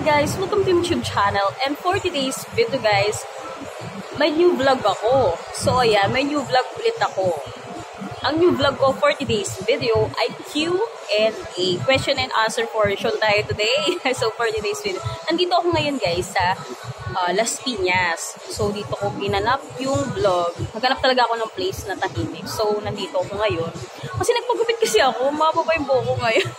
guys, welcome to YouTube channel, and for today's video guys, may new vlog ako. So ayan, may new vlog ulit ako. Ang new vlog ko for today's video ay Q&A, question and answer portion tayo today. So for today's video, nandito ako ngayon guys sa Las Piñas. So dito ko ginanap yung vlog. Naghanap talaga ako ng place na tahimik. So nandito ako ngayon. Kasi nagpagupit kasi ako, mababa yung buhok ko ngayon.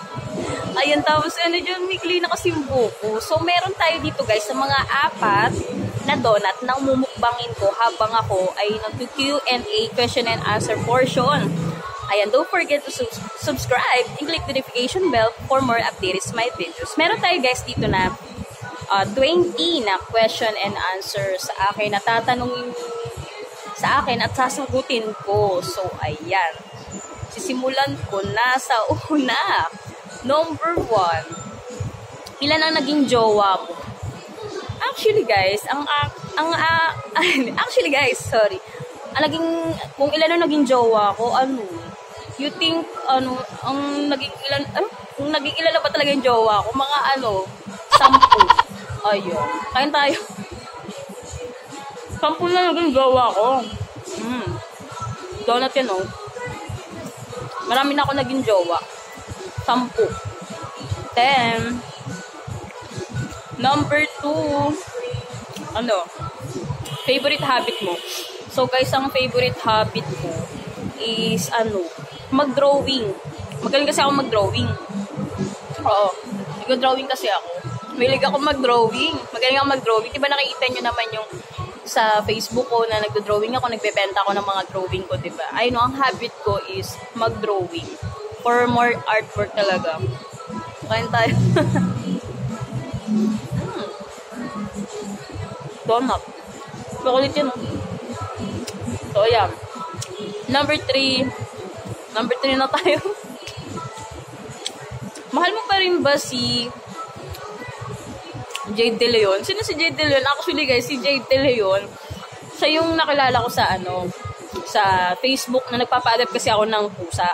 Ayan, tapos dyan, mikli na kasi yung buko. So, meron tayo dito guys sa mga 4 na donut na mumukbangin ko habang ako ay nag-Q&A, question and answer portion. Ayan, don't forget to subscribe and click the notification bell for more updates my videos. Meron tayo guys dito na 20 na question and answer sa akin, na tatanungin sa akin at sasagutin ko. So, ayan. Sisimulan ko na sa una. Number 1. Ilan ang naging jowa mo? Actually guys, kung ilan ang naging jowa ko, you think, ang naging ilan na ba talaga yung jowa ko? Mga 10. Ayun. Kain tayo. 10 na naging jowa ko. Donut yan, oh. Marami na ako naging jowa. 10. Then, number 2, favorite habit mo. So guys, ang favorite habit ko is, mag-drawing. Magaling kasi ako mag-drawing. Oo, nag-drawing kasi ako. Mahilig ako mag-drawing. Magaling ako mag-drawing. Diba nakikita nyo naman yung sa Facebook ko na nag-drawing ako, nagbebenta ako ng mga drawing ko, diba? Ayun, ang habit ko is mag-drawing. For more artwork talaga. Kain tayo. Donut. Chocolate yun, oh. So, ayan. Number 3 na tayo. Mahal mo pa rin ba si Jade De Leon? Sino si Jade De Leon? Actually, guys, si Jade De Leon, siya yung nakilala ko sa, sa Facebook na nagpapa-adapt kasi ako ng pusa.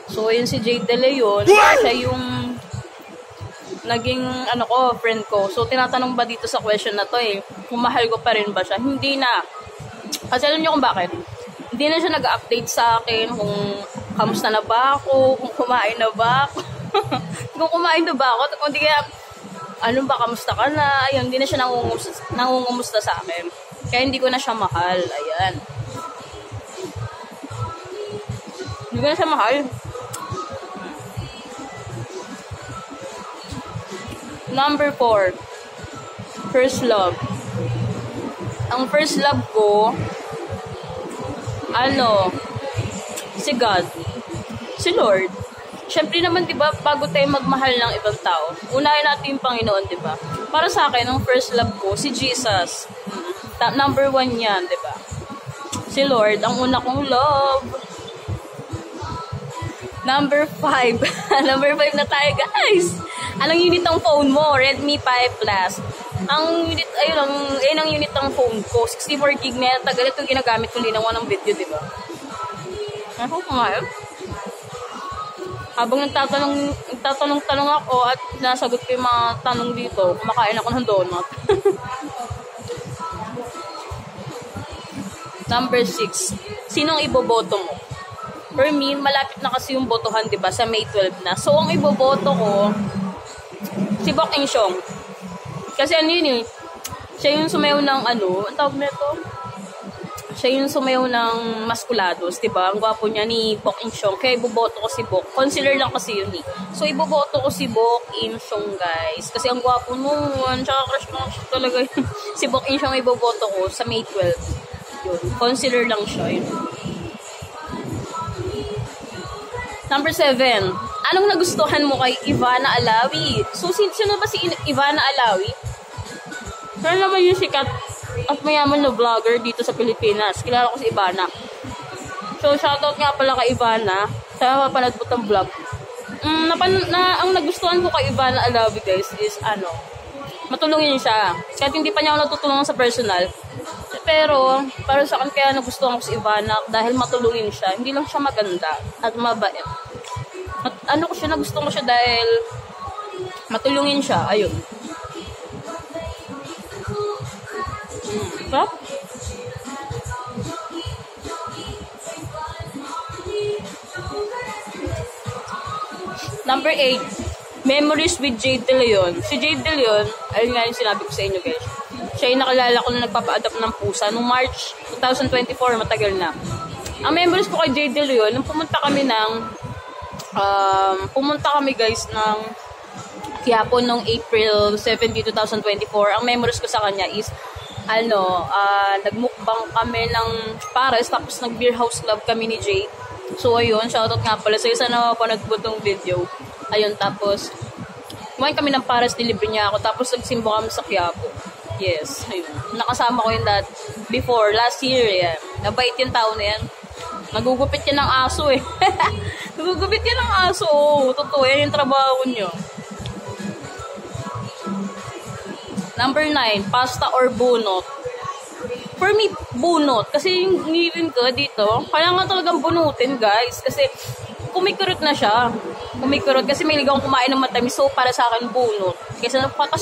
So, yun si Jade De Leon, siya yung naging, friend ko. So, tinatanong ba dito sa question na to kung mahal ko pa rin ba siya? Hindi na. Kasi alam niyo kung bakit? Hindi na siya nag-update sa akin kung kamusta na ba ako, kung kumain na ba ako. Kung kumain na ba ako, kung di kaya, kamusta ka na? Ayun, hindi na siya nangungumusta sa akin. Kaya hindi ko na siya mahal. Ayan. Hindi ko na siya mahal. Number 4. First love. Ang first love ko, si God. Si Lord. Siyempre naman, diba, bago tayo magmahal ng ibang tao, unahin natin yung Panginoon, diba? Para sa akin, ang first love ko, si Jesus. Number 1 yan, diba? Si Lord, ang una kong love. Number 5. Number 5 na tayo, guys. Anong unit ng phone mo? Redmi 5 Plus. Ang unit, ayun ang unit ng phone ko. 64 gig na. Tagal ito ginagamit ko linawa ng video, diba? Ako nga yun. Habang nagtatanong ako at nasagot ko yung mga tanong dito, kumakain ako ng donut. Number 6. Sinong iboboto mo? For me, malapit na kasi yung botohan, diba? Sa May 12 na. So, ang iboboto ko, si Bok Insyong. Kasi siya yung sumayaw ng ang tawag na ito? Siya yung sumayaw ng Maskulados, diba? Ang gwapo niya ni Bok Insyong. Kaya iboboto ko si Bok. Concealer lang kasi yun So, iboboto ko si Bok Insyong, guys. Kasi ang gwapo nun. Tsaka crush ko talaga yun. Si Bok Insyong iboboto ko sa May 12. Yun. Concealer lang siya. Yun. Number 7. Anong nagustuhan mo kay Ivana Alawi? So, sino ba si Ivana Alawi? Kaya naman yung sikat at mayaman na vlogger dito sa Pilipinas. Kilala ko si Ivana. So, shoutout nga pala kay Ivana. Sa mapapanood po ng vlog. Ang nagustuhan ko kay Ivana Alawi, guys, is matulungin siya. Kahit hindi pa niya ako natutulungan sa personal. Pero, para sa akin, kaya nagustuhan ko si Ivana dahil matulungin siya. Hindi lang siya maganda at mabait. Nagustuhan ko siya dahil matulungin siya. Ayun. Sarap. Number 8, Memories with Jade De Leon. Si Jade De Leon, ayun nga yung sinabi ko sa inyo guys. Siya yung nakilala ko na nagpapa-adopt ng pusa noong March 2024, matagal na. Ang memories ko kay Jade De Leon, nung pumunta kami guys ng Quiapo noong April 17, 2024. Ang memories ko sa kanya is nagmukbang kami ng pares, tapos nag-beer house club kami ni Jade. So, ayun, shoutout nga pala sa isa na mapanood ko tong video. Ayun, tapos, kumain kami ng pares, delivery niya ako, tapos nagsimbo kami sa Quiapo. Yes, ayun. Nakasama ko yun before, last year, yan. Nabait yung tao na yan. Nagugupit yan ng aso, eh. Nagugupit yan ng aso, oh. Totoo, yan yung trabaho nyo. Number 9, pasta or bunot. For me, bunot. Kasi yung ngipin ko dito, kaya nga talagang bunutin, guys. Kasi kumikurot na siya. Kumikurot kasi may ligang kumain ng matamis. So, para sa akin, bunot. Kasi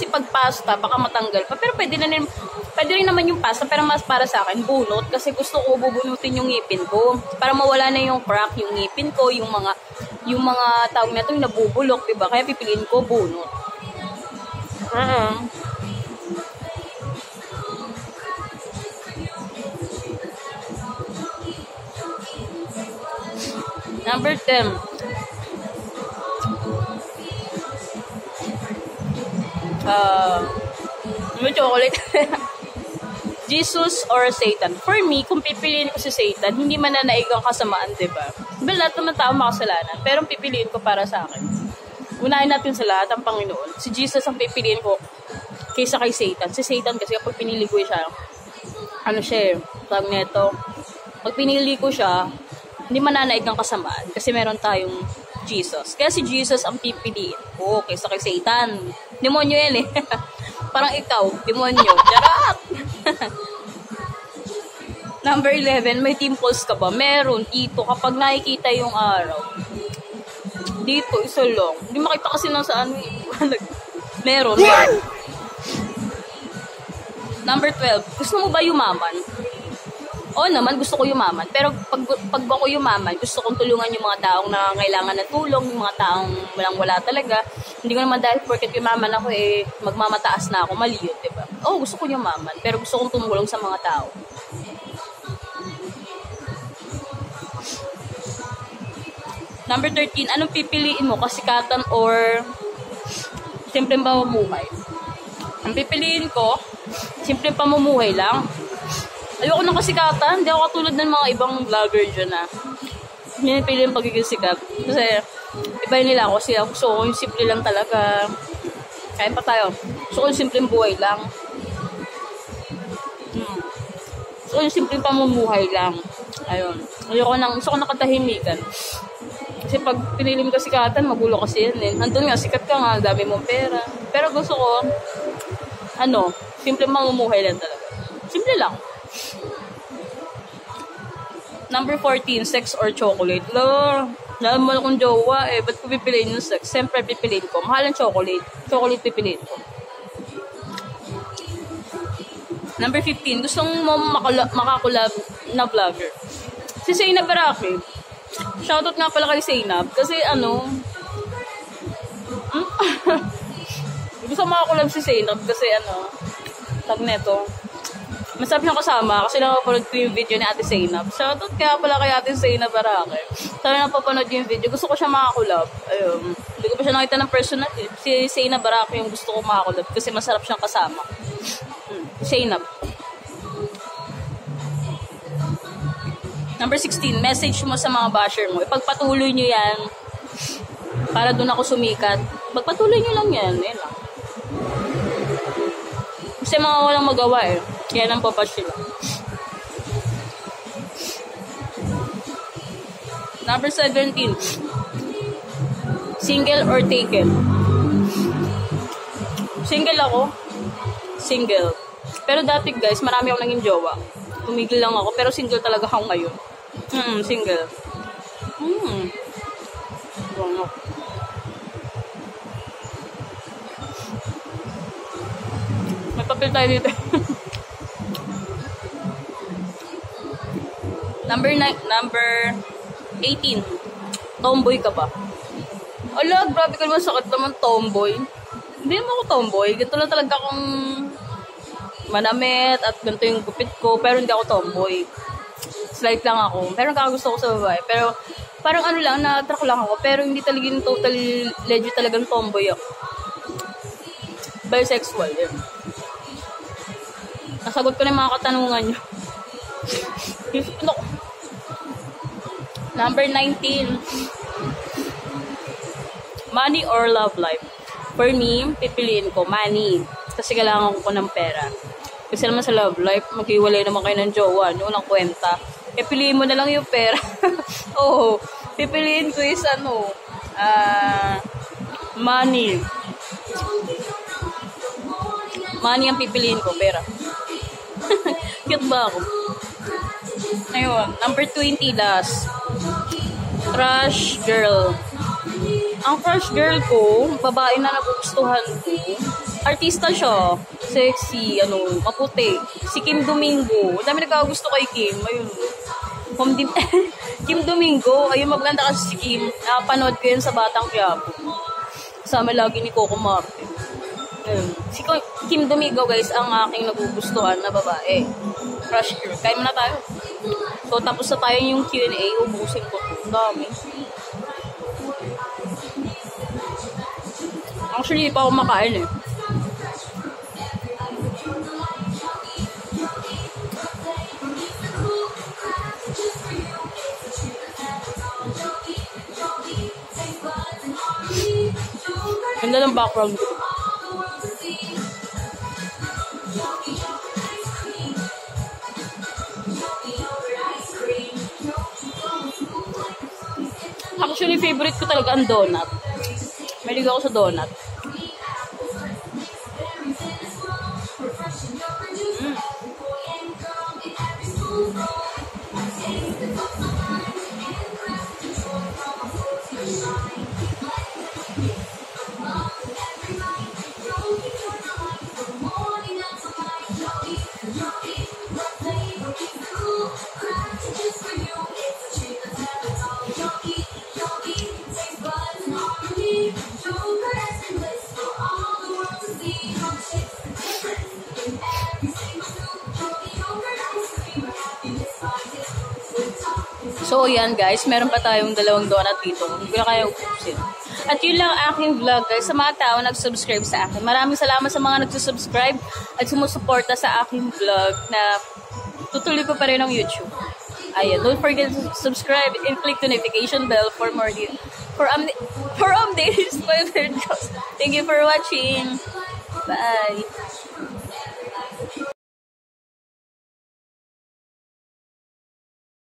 pag pasta, baka matanggal pa. Pero pwede rin naman yung pasta. Pero mas para sa akin, bunot. Kasi gusto ko bubunutin yung ngipin ko. Para mawala na yung crack, yung ngipin ko, yung mga tawag na ito, yung nabubulok, diba? Kaya pipiliin ko, bunot. Number 10. May chocolate. Jesus or Satan? For me, kung pipiliin ko si Satan, hindi mananaig ang kasamaan, diba? Well, lahat naman tao makasalanan. Pero pipiliin ko para sa akin. Unahin natin sa lahat ang Panginoon. Si Jesus ang pipiliin ko kaysa kay Satan. Si Satan kasi kapag pinili ko siya, tawag neto, pag pinili ko siya, hindi mananaig ang kasamaan kasi meron tayong Jesus. Kaya si Jesus ang pipiliin ko kaysa kay Satan. Demonyo yan eh. Parang ikaw, demonyo. Charot! Number 11, may dimples ka ba? Meron dito. Kapag nakikita yung araw. Dito, isa lang. Hindi makita kasi nang saan. Meron. Number 12, gusto mo ba yumaman? Oo naman, gusto ko yumaman. Pero pag ako yumaman, gusto kong tulungan yung mga taong nangangailangan ng tulong, yung mga taong walang-wala talaga. Hindi ko naman dahil porket yumaman ako, magmamataas na ako. Mali yun, diba? Oo, gusto ko yumaman. Pero gusto kong tumulong sa mga tao. Number 13, anong pipiliin mo? Kasikatan or simpleng pamumuhay? Ang pipiliin ko, simpleng pamumuhay lang. Ayoko ng kasikatan. Hindi ako katulad ng mga ibang vlogger dyan na pinipili yung pagiging sikat. Kasi iba yun nila ako. Kasi gusto ko yung simple lang talaga. Kain pa tayo. Gusto ko yung simpleng buhay lang. Gusto ko yung simpleng pamumuhay lang. Ayun. Gusto ko nakatahimikan. Kasi pag pinili mo kasikatan, magulo kasi yan eh. Nandun nga, sikat ka nga, dami mong pera. Pero gusto ko, simpleng pamumuhay lang talaga. Simple lang. Number 14, sex or chocolate. Alam mo akong jowa eh. Ba't ko pipiliin yung sex? Siyempre pipiliin ko. Mahal ang chocolate. Chocolate pipiliin ko. Number 15, gusto mo makakulab na vlogger. Si Zainab Baraki. Shoutout nga pala kay Zainab. Kasi gusto makakulab si Zainab kasi tag neto. Masabi siyang kasama kasi nakapanood ko yung video ni Ate Zainab. Shoutout kaya pala kay Ate Zainab Baraki. Sabi napapanood yung video. Gusto ko siya makakulab. Ayun. Hindi ko pa siya nakita ng personal eh. Si Zainab Baraki yung gusto ko makakulab kasi masarap siyang kasama. Zainab. Number 16, message mo sa mga basher mo. Ipagpatuloy nyo yan para doon ako sumikat. Pagpatuloy nyo lang yan. Yan lang. Kasi mga walang magawa eh. Kaya nang papas sila. Number 17. Single or taken? Single ako. Single. Pero dati guys, marami akong naging jowa. Tumigil lang ako. Pero single talaga ako ngayon. Single. May papel tayo dito. Number 18. Tomboy ka ba? Ala, grabe ka naman, sakit naman tomboy. Hindi naman ako tomboy. Ganito lang talaga akong manamit at ganito yung gupit ko. Pero hindi ako tomboy. Slight lang ako. Pero nagkakagusto ko sa babae. Pero parang ano lang, na-attract lang ako. Pero hindi talaga yung totally legit talagang tomboy ako. Bisexual, yun. Nasagot ko na yung mga katanungan nyo. Number 19. Money or love life? For me, pipiliin ko money. Kasi kailangan ko ng pera. Kasi naman sa love life, maghiwalay naman kayo ng jowa. Yung walang kwenta. Pipiliin mo na lang yung pera. Oo. Pipiliin ko is money. Money ang pipiliin ko, pera. Cute ba ako? Ayun. Number 20 last. Crush girl. Ang crush girl ko, babae na nagugustuhan ko. Artista siya. Sexy, maputi. Si Kim Domingo. Ang dami nagkagusto kay Kim. Ayun. Kim Domingo. Ayun, maganda kasi si Kim. Napanood ko yun sa Batang Quiapo. Kasama lagi ni Coco Martin. Ayun. Si Kim Domingo, guys, ang aking nagugustuhan na babae. Crush girl. Kaya mo na tayo. So, tapos na tayo yung Q&A. Ubusin ko ito. Ang dami. Actually, hindi pa ako makain eh. Ganda ng background ko. Actually, favorite ko talaga ang donut. Mahilig ako sa donut. So, yan guys, meron pa tayong dalawang donut dito. Hindi ko na kaya ubusin. At yun lang aking vlog guys. Sa mga tao nag-subscribe sa akin. Maraming salamat sa mga nag-subscribe at sumusuporta sa aking vlog na tutuloy ko pa rin ng YouTube. Ayan, don't forget to subscribe and click the notification bell for more updates. Thank you for watching. Bye!